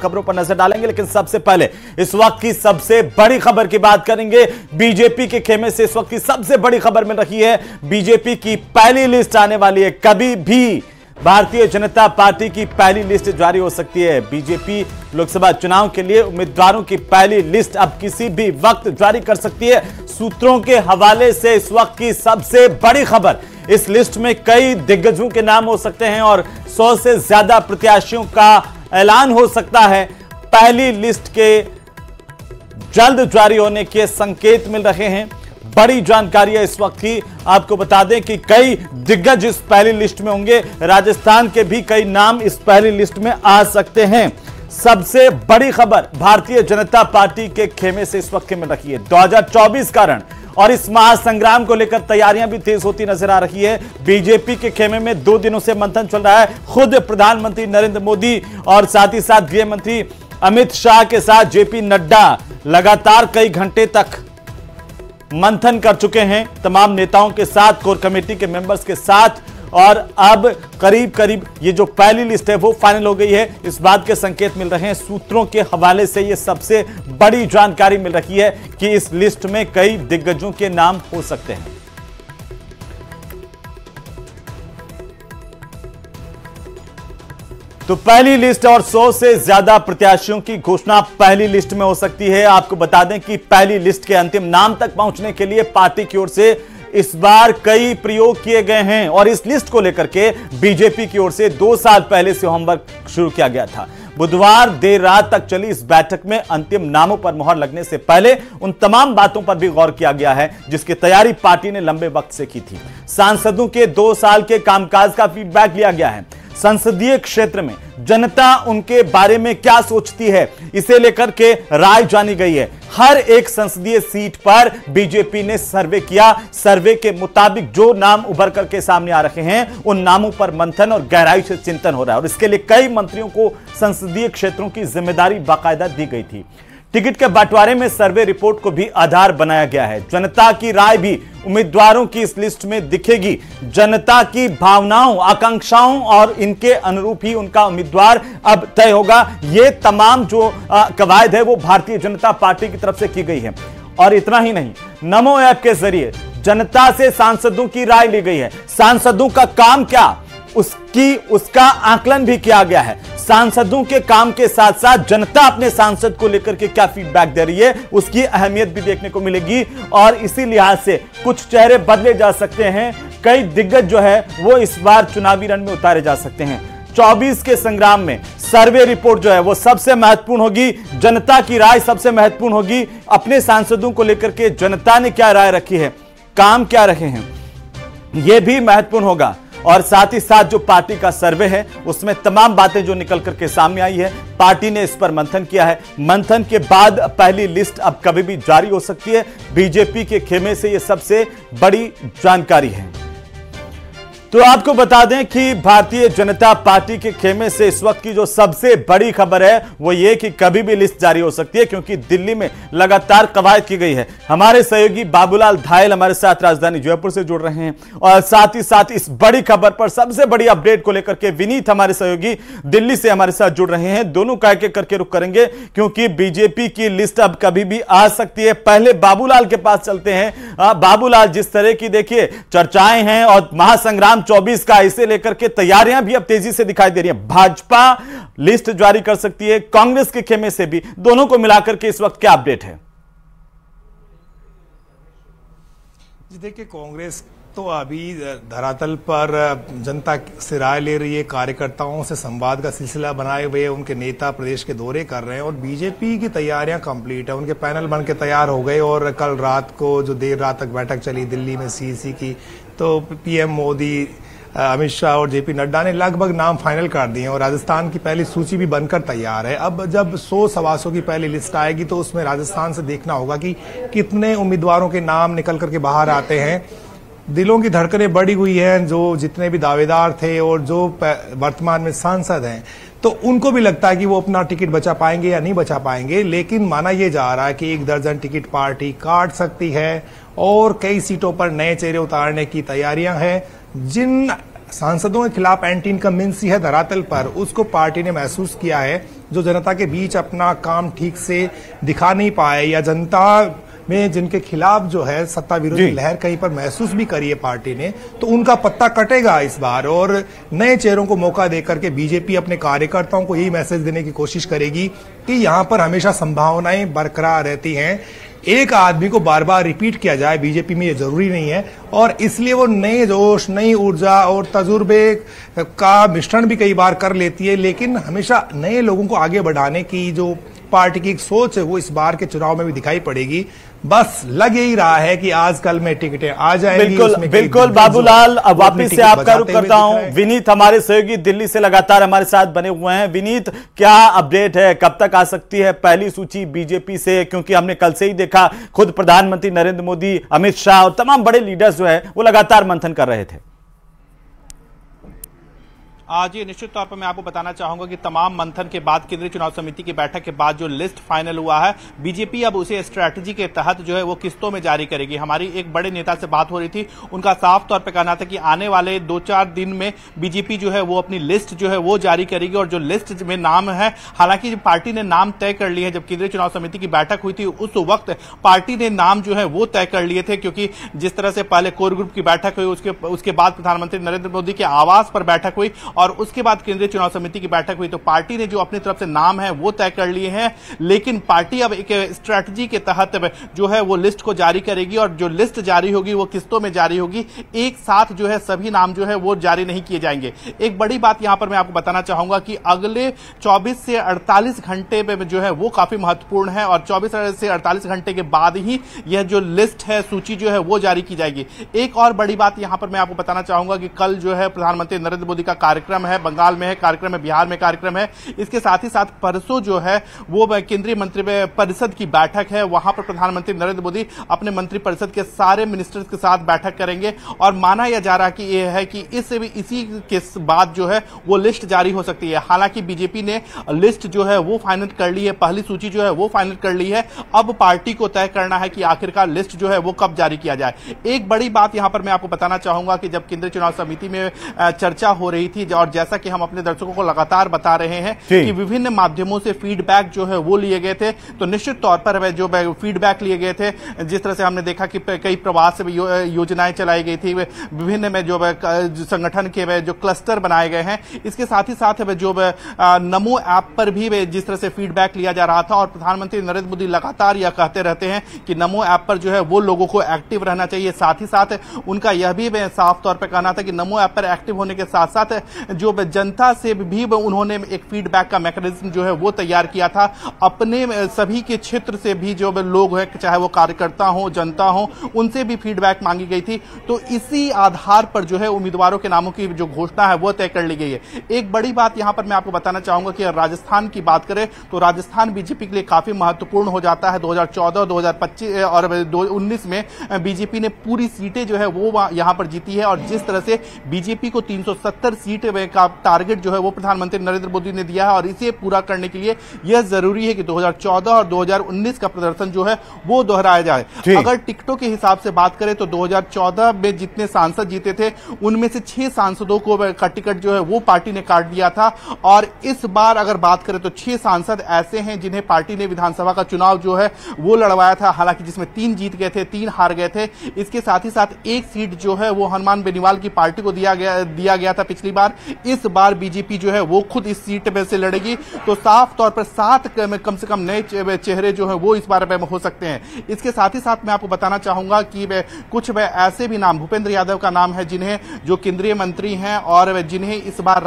खबरों पर नजर डालेंगे, लेकिन सबसे पहले इस वक्त की सबसे बड़ी खबर की बात करेंगे। बीजेपी के खेमे से इस वक्त की सबसे बड़ी खबर मिल रही है। बीजेपी की पहली लिस्ट आने वाली है। कभी भी भारतीय जनता पार्टी की पहली लिस्ट जारी हो सकती है। बीजेपी लोकसभा चुनाव के लिए उम्मीदवारों की पहली लिस्ट अब किसी भी वक्त जारी कर सकती है। सूत्रों के हवाले से इस वक्त की सबसे बड़ी खबर, इस लिस्ट में कई दिग्गजों के नाम हो सकते हैं और 100 से ज्यादा प्रत्याशियों का ऐलान हो सकता है। पहली लिस्ट के जल्द जारी होने के संकेत मिल रहे हैं। बड़ी जानकारी है इस वक्त की। आपको बता दें कि कई दिग्गज इस पहली लिस्ट में होंगे। राजस्थान के भी कई नाम इस पहली लिस्ट में आ सकते हैं। सबसे बड़ी खबर भारतीय जनता पार्टी के खेमे से इस वक्त की मिल रही है। 2024 का रण और इस महासंग्राम को लेकर तैयारियां भी तेज होती नजर आ रही है। बीजेपी के खेमे में 2 दिनों से मंथन चल रहा है। खुद प्रधानमंत्री नरेंद्र मोदी और साथ ही साथ गृह मंत्री अमित शाह के साथ जेपी नड्डा लगातार कई घंटे तक मंथन कर चुके हैं तमाम नेताओं के साथ, कोर कमेटी के मेंबर्स के साथ, और अब करीब करीब ये जो पहली लिस्ट है वो फाइनल हो गई है। इस बात के संकेत मिल रहे हैं सूत्रों के हवाले से। ये सबसे बड़ी जानकारी मिल रही है कि इस लिस्ट में कई दिग्गजों के नाम हो सकते हैं। तो पहली लिस्ट और 100 से ज्यादा प्रत्याशियों की घोषणा पहली लिस्ट में हो सकती है। आपको बता दें कि पहली लिस्ट के अंतिम नाम तक पहुंचने के लिए पार्टी की ओर से इस बार कई प्रयोग किए गए हैं और इस लिस्ट को लेकर के बीजेपी की ओर से 2 साल पहले से होमवर्क शुरू किया गया था। बुधवार देर रात तक चली इस बैठक में अंतिम नामों पर मुहर लगने से पहले उन तमाम बातों पर भी गौर किया गया है जिसकी तैयारी पार्टी ने लंबे वक्त से की थी। सांसदों के 2 साल के कामकाज का फीडबैक लिया गया है। संसदीय क्षेत्र में जनता उनके बारे में क्या सोचती है, इसे लेकर के राय जानी गई है। हर एक संसदीय सीट पर बीजेपी ने सर्वे किया। सर्वे के मुताबिक जो नाम उभर करके सामने आ रहे हैं उन नामों पर मंथन और गहराई से चिंतन हो रहा है और इसके लिए कई मंत्रियों को संसदीय क्षेत्रों की जिम्मेदारी बाकायदा दी गई थी। टिकट के बंटवारे में सर्वे रिपोर्ट को भी आधार बनाया गया है। जनता की राय भी उम्मीदवारों की इस लिस्ट में दिखेगी। जनता की भावनाओं, आकांक्षाओं और इनके अनुरूप ही उनका उम्मीदवार अब तय होगा। ये तमाम जो कवायद है वो भारतीय जनता पार्टी की तरफ से की गई है। और इतना ही नहीं, नमो ऐप के जरिए जनता से सांसदों की राय ली गई है। सांसदों का काम क्या, उसका आकलन भी किया गया है। सांसदों के काम के साथ साथ जनता अपने सांसद को लेकर के क्या फीडबैक दे रही है उसकी अहमियत भी देखने को मिलेगी और इसी लिहाज से कुछ चेहरे बदले जा सकते हैं। कई दिग्गज जो है वो इस बार चुनावी रण में उतारे जा सकते हैं। 24 के संग्राम में सर्वे रिपोर्ट जो है वो सबसे महत्वपूर्ण होगी। जनता की राय सबसे महत्वपूर्ण होगी। अपने सांसदों को लेकर के जनता ने क्या राय रखी है, काम क्या रखे हैं, यह भी महत्वपूर्ण होगा। और साथ ही साथ जो पार्टी का सर्वे है उसमें तमाम बातें जो निकल करके सामने आई है, पार्टी ने इस पर मंथन किया है। मंथन के बाद पहली लिस्ट अब कभी भी जारी हो सकती है। बीजेपी के खेमे से यह सबसे बड़ी जानकारी है। तो आपको बता दें कि भारतीय जनता पार्टी के खेमे से इस वक्त की जो सबसे बड़ी खबर है वो ये कि कभी भी लिस्ट जारी हो सकती है क्योंकि दिल्ली में लगातार कवायद की गई है। हमारे सहयोगी बाबूलाल धायल हमारे साथ राजधानी जयपुर से जुड़ रहे हैं और साथ ही साथ इस बड़ी खबर पर सबसे बड़ी अपडेट को लेकर के विनीत हमारे सहयोगी दिल्ली से हमारे साथ जुड़ रहे हैं। दोनों का एक एक करके रुख करेंगे क्योंकि बीजेपी की लिस्ट अब कभी भी आ सकती है। पहले बाबूलाल के पास चलते हैं। बाबूलाल, जिस तरह की देखिए चर्चाएं हैं और महासंग्राम 24 का, इसे लेकर के तैयारियां भी अब तेजी से दिखाई दे रही है। भाजपा लिस्ट जारी कर सकती है, कांग्रेस के खेमे से भी, दोनों को मिलाकर के इस वक्त क्या अपडेट है? जी देखिए, कांग्रेस तो अभी धरातल पर जनता से राय ले रही है, कार्यकर्ताओं से संवाद का सिलसिला बनाए हुए उनके नेता प्रदेश के दौरे कर रहे हैं और बीजेपी की तैयारियां कंप्लीट है। उनके पैनल बन के तैयार हो गए और कल रात को जो देर रात तक बैठक चली दिल्ली में सीईसी की, तो पीएम मोदी, अमित शाह और जेपी नड्डा ने लगभग नाम फाइनल कर दिए और राजस्थान की पहली सूची भी बनकर तैयार है। अब जब 100-125 की पहली लिस्ट आएगी तो उसमें राजस्थान से देखना होगा कि कितने उम्मीदवारों के नाम निकल करके बाहर आते हैं। दिलों की धड़कनें बढ़ी हुई हैं, जो जितने भी दावेदार थे और जो वर्तमान में सांसद हैं, तो उनको भी लगता है कि वो अपना टिकट बचा पाएंगे या नहीं बचा पाएंगे। लेकिन माना यह जा रहा है कि 1 दर्जन टिकट पार्टी काट सकती है और कई सीटों पर नए चेहरे उतारने की तैयारियां हैं। जिन सांसदों के खिलाफ एंटी इनकम्बेंसी है धरातल पर, उसको पार्टी ने महसूस किया है। जो जनता के बीच अपना काम ठीक से दिखा नहीं पाए या जनता में जिनके खिलाफ जो है सत्ता विरोधी लहर कहीं पर महसूस भी करी है पार्टी ने, तो उनका पत्ता कटेगा इस बार और नए चेहरों को मौका देकर के बीजेपी अपने कार्यकर्ताओं को यही मैसेज देने की कोशिश करेगी कि यहां पर हमेशा संभावनाएं बरकरार रहती हैं। एक आदमी को बार बार रिपीट किया जाए बीजेपी में ये जरूरी नहीं है और इसलिए वो नए जोश, नई ऊर्जा और तजुर्बे का मिश्रण भी कई बार कर लेती है, लेकिन हमेशा नए लोगों को आगे बढ़ाने की जो पार्टी की एक सोच है वो इस बार के चुनाव में भी दिखाई पड़ेगी। बस लग यही रहा है कि आजकल में टिकटें आ जाएंगी। बिल्कुल बाबूलाल, अब वापिस से आपका रुख करता हूं। विनीत हमारे सहयोगी दिल्ली से लगातार हमारे साथ बने हुए हैं। विनीत, क्या अपडेट है, कब तक आ सकती है पहली सूची बीजेपी से? क्योंकि हमने कल से ही देखा खुद प्रधानमंत्री नरेंद्र मोदी, अमित शाह और तमाम बड़े लीडर्स जो है वो लगातार मंथन कर रहे थे। आज ये निश्चित तौर पर मैं आपको बताना चाहूंगा कि तमाम मंथन के बाद केंद्रीय चुनाव समिति की बैठक के बाद जो लिस्ट फाइनल हुआ है, बीजेपी अब उसे स्ट्रैटेजी के तहत जो है वो किस्तों में जारी करेगी। हमारी एक बड़े नेता से बात हो रही थी, उनका साफ तौर पर कहना था कि आने वाले 2-4 दिन में बीजेपी जो है वो अपनी लिस्ट जो है वो जारी करेगी और जो लिस्ट में नाम है, हालांकि पार्टी ने नाम तय कर लिए हैं। जब केंद्रीय चुनाव समिति की बैठक हुई थी उस वक्त पार्टी ने नाम जो है वो तय कर लिए थे, क्योंकि जिस तरह से पहले कोर ग्रुप की बैठक हुई, उसके बाद प्रधानमंत्री नरेंद्र मोदी के आवास पर बैठक हुई और उसके बाद केंद्रीय चुनाव समिति की बैठक हुई, तो पार्टी ने जो अपनी तरफ से नाम है वो तय कर लिए हैं। लेकिन पार्टी अब एक स्ट्रैटेजी के तहत जो है वो लिस्ट को जारी करेगी और जो लिस्ट जारी होगी वो किस्तों में जारी होगी। एक साथ जो है सभी नाम जो है वो जारी नहीं किए जाएंगे। एक बड़ी बात यहां पर मैं आपको बताना चाहूंगा कि अगले 24 से 48 घंटे में जो है वो काफी महत्वपूर्ण है और 24 से 48 घंटे के बाद ही यह जो लिस्ट है, सूची जो है वो जारी की जाएगी। एक और बड़ी बात यहां पर मैं आपको बताना चाहूंगा कि कल जो है प्रधानमंत्री नरेंद्र मोदी का कार्यक्रम है, बंगाल में है कार्यक्रम है, बिहार में कार्यक्रम है। इसके साथ ही साथ परसों जो है वो केंद्रीय मंत्री परिषद की बैठक है, वहां पर प्रधानमंत्री नरेंद्र मोदी अपने मंत्रिपरिषद के सारे मिनिस्टर्स के साथ बैठक करेंगे और माना यह जा रहा है कि यह है कि इसी के बाद जो है वो लिस्ट जारी हो सकती है। हालांकि बीजेपी ने लिस्ट जो है वो फाइनल कर ली है, पहली सूची जो है वो फाइनल कर ली है। अब पार्टी को तय करना है कि आखिरकार लिस्ट जो है वो कब जारी किया जाए। एक बड़ी बात यहां पर मैं आपको बताना चाहूंगा कि जब केंद्रीय चुनाव समिति में चर्चा हो रही थी और जैसा कि हम अपने दर्शकों को लगातार बता रहे हैं कि विभिन्न माध्यमों से फीडबैक जो है वो लिए गए थे, तो निश्चित तौर पर जो फीडबैक लिए गए थे, जिस तरह से हमने देखा कि कई प्रवास योजनाएं चलाई गई थी, विभिन्न में जो संगठन के जो क्लस्टर बनाए गए हैं, इसके साथ ही साथ जो नमो ऐप पर भी जिस तरह से फीडबैक लिया जा रहा था और प्रधानमंत्री नरेंद्र मोदी लगातार यह कहते रहते हैं कि नमो ऐप पर जो है वो लोगों को एक्टिव रहना चाहिए। साथ ही साथ उनका यह भी साफ तौर पर कहना था कि नमो ऐप पर एक्टिव होने के साथ साथ जो जनता से भी उन्होंने एक फीडबैक का मैकेनिज्म जो है वो तैयार किया था। अपने सभी के क्षेत्र से भी जो लोग हैं, चाहे वो कार्यकर्ता हो, जनता हो, उनसे भी फीडबैक मांगी गई थी। तो इसी आधार पर जो है उम्मीदवारों के नामों की जो घोषणा है वो तय कर ली गई है। एक बड़ी बात यहां पर मैं आपको बताना चाहूंगा कि राजस्थान की बात करें तो राजस्थान बीजेपी के लिए काफी महत्वपूर्ण हो जाता है। 2014, 2025 और 2019 में बीजेपी ने पूरी सीटें जो है वो यहां पर जीती है और जिस तरह से बीजेपी को 370 सीट का टारगेट जो है वो प्रधानमंत्री नरेंद्र मोदी ने दिया है और इसे पूरा करने के लिए यह जरूरी है कि 2014 और 2019 का प्रदर्शन जो है वो दोहराया जाए। अगर टिकटों के हिसाब से बात करें तो 2014 में जितने सांसद जीते थे उनमें से 6 सांसदों को का टिकट जो है वो पार्टी ने काट दिया था और इस बार अगर बात करें तो 6 सांसद ऐसे हैं जिन्हें पार्टी ने विधानसभा का चुनाव जो है वो लड़वाया था, हालांकि जिसमें 3 जीत गए थे, 3 हार गए थे। इसके साथ ही साथ एक सीट जो है वो हनुमान बेनीवाल की पार्टी को दिया गया था पिछली बार। इस बार बीजेपी जो है वो खुद इस सीट में से लड़ेगी, तो साफ तौर पर 7 कम से कम नए चेहरे जो है वो इस बार में हो सकते हैं। इसके साथ ही साथ मैं आपको बताना चाहूंगा कि कुछ ऐसे भी नाम, भूपेंद्र यादव का नाम है जिन्हें जो केंद्रीय मंत्री हैं और जिन्हें इस बार